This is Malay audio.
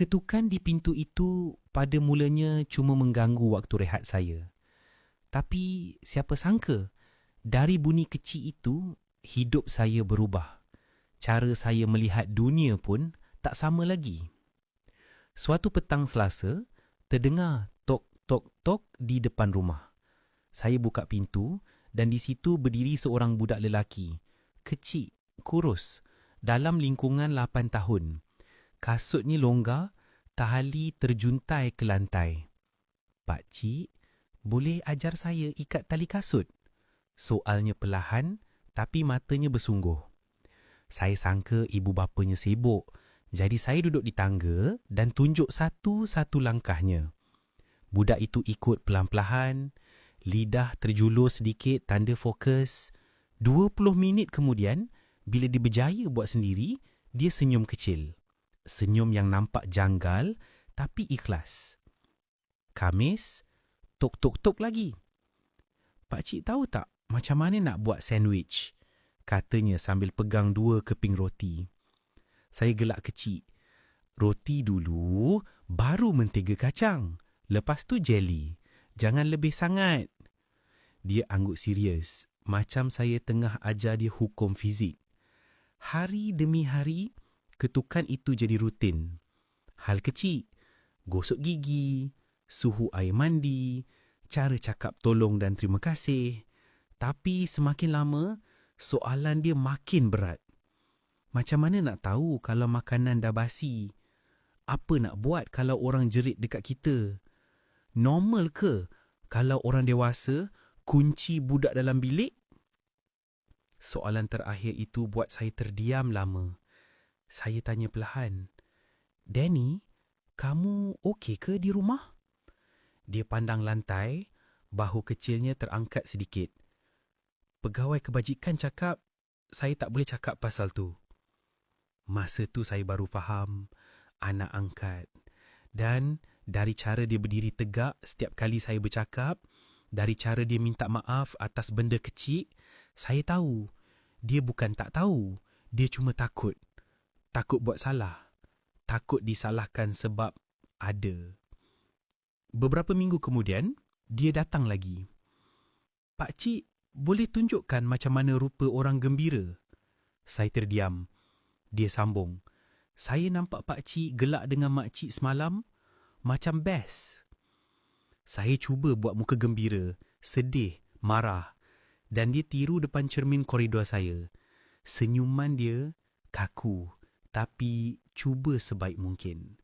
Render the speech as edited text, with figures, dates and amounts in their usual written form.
Ketukan di pintu itu pada mulanya cuma mengganggu waktu rehat saya. Tapi siapa sangka, dari bunyi kecil itu, hidup saya berubah. Cara saya melihat dunia pun tak sama lagi. Suatu petang Selasa, terdengar tok tok tok di depan rumah. Saya buka pintu dan di situ berdiri seorang budak lelaki. Kecil, kurus, dalam lingkungan 8 tahun. Kasutnya longgar, tali terjuntai ke lantai. "Pakcik, boleh ajar saya ikat tali kasut?" Soalnya perlahan, tapi matanya bersungguh. Saya sangka ibu bapanya sibuk, jadi saya duduk di tangga dan tunjuk satu-satu langkahnya. Budak itu ikut pelan-pelan, lidah terjulur sedikit tanda fokus. 20 minit kemudian, bila dia berjaya buat sendiri, dia senyum kecil. Senyum yang nampak janggal tapi ikhlas. Khamis, tok-tok-tok lagi. "Pakcik tahu tak macam mana nak buat sandwich?" katanya sambil pegang 2 keping roti. Saya gelak kecil. "Roti dulu, baru mentega kacang. Lepas tu jeli. Jangan lebih sangat." Dia angguk serius, macam saya tengah ajar dia hukum fizik. Hari demi hari, ketukan itu jadi rutin. Hal kecil, gosok gigi, suhu air mandi, cara cakap tolong dan terima kasih. Tapi semakin lama, soalan dia makin berat. Macam mana nak tahu kalau makanan dah basi? Apa nak buat kalau orang jerit dekat kita? Normal ke kalau orang dewasa kunci budak dalam bilik? Soalan terakhir itu buat saya terdiam lama. Saya tanya perlahan, "Danny, kamu okey ke di rumah?" Dia pandang lantai, bahu kecilnya terangkat sedikit. "Pegawai kebajikan cakap, saya tak boleh cakap pasal tu." Masa tu saya baru faham, anak angkat. Dan dari cara dia berdiri tegak setiap kali saya bercakap, dari cara dia minta maaf atas benda kecil, saya tahu dia bukan tak tahu, dia cuma takut. Takut buat salah. Takut disalahkan sebab ada. Beberapa minggu kemudian, dia datang lagi. "Pakcik, boleh tunjukkan macam mana rupa orang gembira?" Saya terdiam. Dia sambung, "Saya nampak pakcik gelak dengan makcik semalam, macam best." Saya cuba buat muka gembira, sedih, marah. Dan dia tiru depan cermin koridor saya. Senyuman dia kaku, tapi cuba sebaik mungkin.